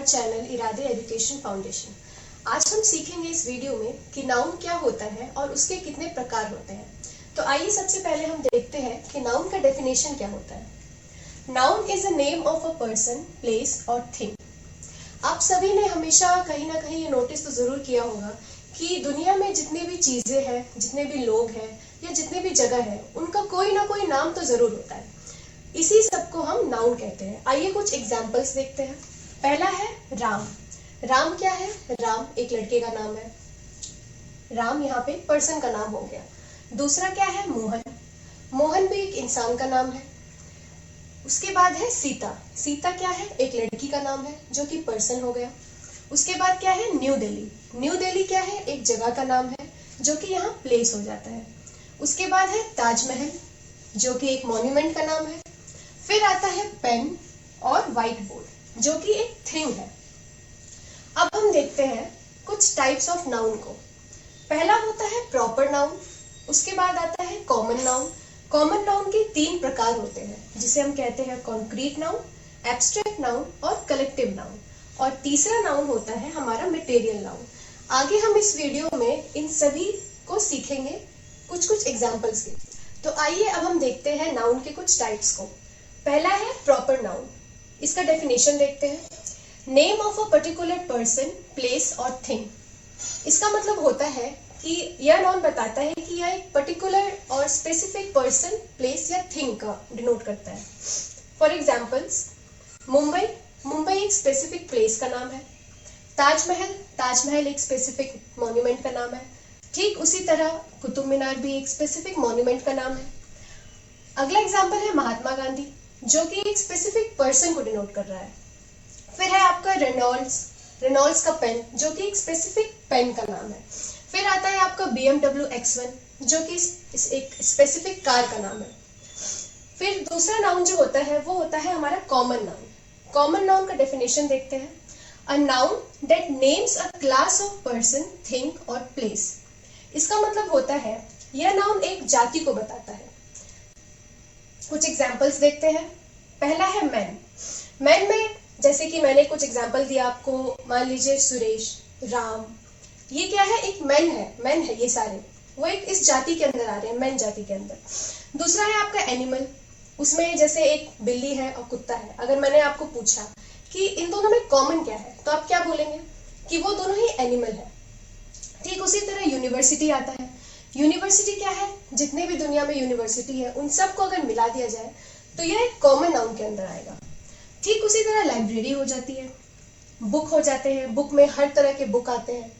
Channel इरादे education foundation. आज हम सीखेंगे इस वीडियो में कि नाउन क्या होता है और उसके कितने प्रकार होते हैं। तो आइए सबसे पहले हम देखते हैं कि नाउन का डेफिनेशन क्या होता है। Noun is a name of a person, place और थिंग। आप सभी ने हमेशा कहीं ना कहीं ये नोटिस तो जरूर किया होगा कि दुनिया में जितनी भी चीजें हैं, जितने भी लोग हैं या जितने भी जगह है, उनका कोई ना कोई नाम तो जरूर होता है। इसी सब को हम नाउन कहते हैं। आइए कुछ एग्जाम्पल्स देखते हैं। पहला है राम। राम क्या है? राम एक लड़के का नाम है। राम यहाँ पे पर्सन का नाम हो गया। दूसरा क्या है? मोहन। मोहन भी एक इंसान का नाम है। उसके बाद है सीता। सीता क्या है? एक लड़की का नाम है जो कि पर्सन हो गया। उसके बाद क्या है? न्यू दिल्ली। न्यू दिल्ली क्या है? एक जगह का नाम है जो कि यहाँ प्लेस हो जाता है। उसके बाद है ताजमहल जो कि एक मॉन्यूमेंट का नाम है। फिर आता है पेन और व्हाइट बोर्ड जो कि एक थिंग है। अब हम देखते हैं कुछ टाइप्स ऑफ नाउन को। पहला होता है प्रॉपर नाउन। उसके बाद आता है कॉमन नाउन। कॉमन नाउन के 3 प्रकार होते हैं जिसे हम कहते हैं कॉन्क्रीट नाउन, एब्स्ट्रैक्ट नाउन और कलेक्टिव नाउन। और तीसरा नाउन होता है हमारा मटेरियल नाउन। आगे हम इस वीडियो में इन सभी को सीखेंगे कुछ कुछ एग्जाम्पल्स के। तो आइए अब हम देखते हैं नाउन के कुछ टाइप्स को। पहला है प्रॉपर नाउन। इसका डेफिनेशन देखते हैं। Name of a particular person, place और थिंग। इसका मतलब होता है कि यह नाउन बताता है कि यह एक पर्टिकुलर और स्पेसिफिक पर्सन, प्लेस या थिंग का डिनोट करता है। For examples, Mumbai. मुंबई एक स्पेसिफिक प्लेस का नाम है। ताजमहल। ताजमहल एक स्पेसिफिक मॉन्यूमेंट का नाम है। ठीक उसी तरह कुतुब मीनार भी एक स्पेसिफिक मॉन्यूमेंट का नाम है। अगला एग्जाम्पल है महात्मा गांधी जो कि एक स्पेसिफिक पर्सन को डिनोट कर रहा है। फिर है आपका रेनॉल्ड्स। रेनॉल्ड्स का पेन जो कि एक स्पेसिफिक पेन का नाम है। फिर आता है आपका BMW X1 जो कि एक स्पेसिफिक कार का नाम है। फिर दूसरा नाउन जो होता है वो होता है हमारा कॉमन नाउन। कॉमन नाउन का डेफिनेशन देखते हैं। अ noun that names a class of person, thing और प्लेस। इसका मतलब होता है यह नाउन एक जाति को बताता है। कुछ एग्जाम्पल्स देखते हैं। पहला है मैन। मैन में जैसे कि मैंने कुछ एग्जाम्पल दिया आपको, मान लीजिए सुरेश, राम। ये क्या है? एक मैन है। मैन है ये सारे, वो एक इस जाति के अंदर आ रहे हैं, मैन जाति के अंदर। दूसरा है आपका एनिमल। उसमें जैसे एक बिल्ली है और कुत्ता है। अगर मैंने आपको पूछा कि इन दोनों में कॉमन क्या है तो आप क्या बोलेंगे? कि वो दोनों ही एनिमल है। ठीक उसी तरह यूनिवर्सिटी आता है। यूनिवर्सिटी क्या है? जितने भी दुनिया में यूनिवर्सिटी है उन सबको अगर मिला दिया जाए तो यह एक कॉमन नाउन के अंदर आएगा। ठीक उसी तरह लाइब्रेरी हो जाती है, बुक हो जाते हैं, बुक में हर तरह के बुक आते हैं।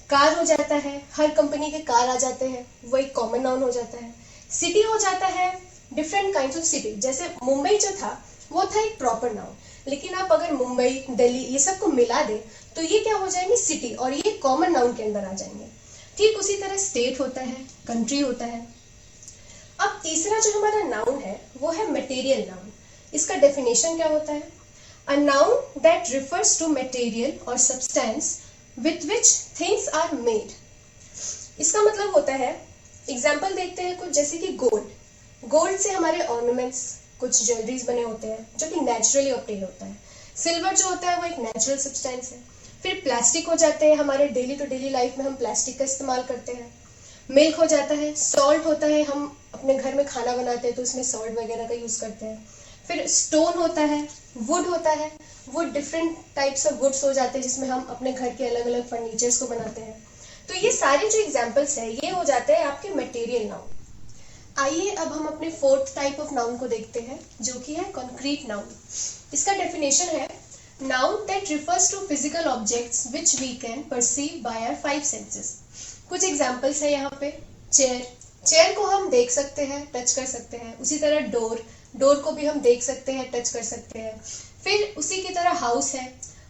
कार हो जाता है, हर कंपनी के कार आ जाते हैं, वो एक कॉमन नाउन हो जाता है। सिटी हो जाता है, डिफरेंट काइंड्स ऑफ सिटी। जैसे मुंबई जो था वो था एक प्रॉपर नाउन, लेकिन आप अगर मुंबई, दिल्ली ये सब को मिला दे तो ये क्या हो जाएंगे? सिटी, और ये कॉमन नाउन के अंदर आ जाएंगे। ठीक उसी तरह स्टेट होता है, कंट्री होता है। अब तीसरा जो हमारा नाउन है वो है मटेरियल नाउन। इसका डेफिनेशन क्या होता है? A noun that refers to material और substance with which things are made. इसका मतलब होता है, एग्जाम्पल देखते हैं कुछ, जैसे कि गोल्ड। गोल्ड से हमारे ऑर्नामेंट्स, कुछ ज्वेलरीज बने होते हैं जो कि नेचुरली ऑब्टेन होता है। सिल्वर जो होता है वो एक नेचुरल सब्सटेंस है। फिर प्लास्टिक हो जाते हैं, हमारे डेली टू डेली लाइफ में हम प्लास्टिक का इस्तेमाल करते हैं। मिल्क हो जाता है। सॉल्ट होता है, हम अपने घर में खाना बनाते हैं तो उसमें सॉल्ट वगैरह का यूज करते हैं। फिर स्टोन होता है। वुड होता है। Wood different types of woods हो जाते हैं जिसमें हम अपने घर के अलग अलग फर्नीचर्स को बनाते हैं। तो ये सारे जो एग्जाम्पल्स है ये हो जाते हैं आपके मटेरियल नाउन। आइए अब हम अपने फोर्थ टाइप ऑफ नाउन को देखते हैं जो कि है कॉन्क्रीट नाउन। इसका डेफिनेशन है noun that refers to physical objects which we can perceive by our 5 senses. कुछ एग्जाम्पल्स है यहाँ पे। चेयर। चेयर को हम देख सकते हैं, टच कर सकते हैं। उसी तरह डोर। डोर को भी हम देख सकते हैं, टच कर सकते हैं। फिर उसी की तरह हाउस है।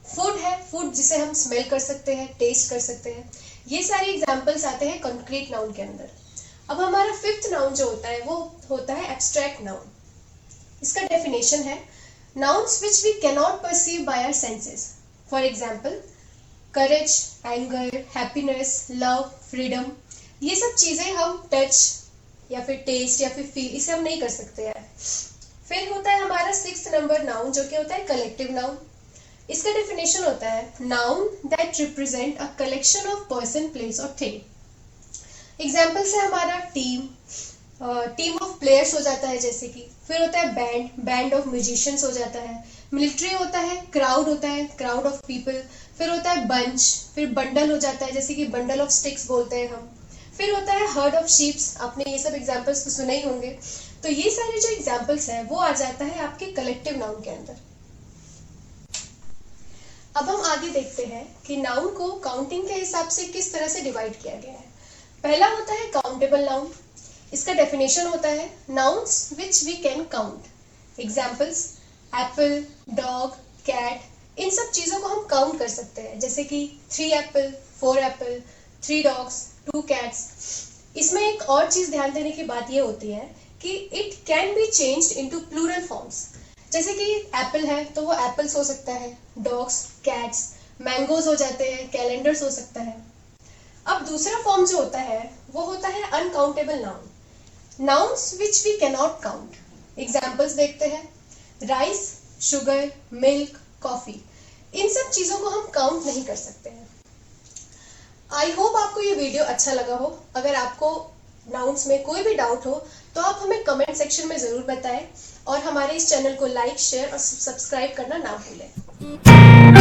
फूड है, फूड जिसे हम स्मेल कर सकते हैं, टेस्ट कर सकते हैं। ये सारे एग्जाम्पल्स आते हैं कॉन्क्रीट नाउन के अंदर। अब हमारा फिफ्थ नाउन जो होता है वो होता है एब्स्ट्रैक्ट नाउन। इसका डेफिनेशन है nouns which we cannot perceive by our senses. For example, courage, anger, happiness, love, freedom. ये सब चीजें हम टच या फिर टेस्ट या फिर फील, इसे हम नहीं कर सकते हैं। फिर होता है हमारा 6th नंबर नाउन जो कि होता है कलेक्टिव नाउन। इसका डेफिनेशन होता है noun that represent a collection of person, place और थिंग। एग्जाम्पल से हमारा टीम ऑफ प्लेयर्स हो जाता है जैसे कि, फिर होता है बैंड ऑफ म्यूजिशियंस हो जाता है, मिलिट्री होता है, क्राउड ऑफ पीपल, फिर होता है बंच, फिर बंडल हो जाता है जैसे कि बंडल ऑफ स्टिक्स बोलते हैं हम, फिर होता है हर्ड ऑफ शीप्स। आपने ये सब एग्जाम्पल्स तो सुने ही होंगे। तो ये सारे जो एग्जाम्पल्स हैं वो आ जाता है आपके कलेक्टिव नाउन के अंदर। अब हम आगे देखते हैं कि नाउन को काउंटिंग के हिसाब से किस तरह से डिवाइड किया गया है। पहला होता है काउंटेबल नाउन। इसका डेफिनेशन होता है nouns which we can count. Examples apple, dog, cat, इन सब चीजों को हम काउंट कर सकते हैं, जैसे कि 3 एप्पल, 4 एप्पल, 3 डॉग्स, 2 कैट्स। इसमें एक और चीज ध्यान देने की बात यह होती है कि it can be changed into plural forms. जैसे कि एप्पल है तो वो एप्पल्स हो सकता है, डॉग्स, कैट्स, मैंगोज हो जाते हैं, कैलेंडर्स हो सकता है। अब दूसरा फॉर्म जो होता है वो होता है uncountable noun, nouns which we can not count. Examples देखते हैं राइस, शुगर, मिल्क, कॉफी, इन सब चीजों को हम काउंट नहीं कर सकते हैं। आई होप आपको ये वीडियो अच्छा लगा हो। अगर आपको नाउन्स में कोई भी डाउट हो तो आप हमें कमेंट सेक्शन में जरूर बताएं और हमारे इस चैनल को लाइक, शेयर और सब्सक्राइब करना ना भूलें।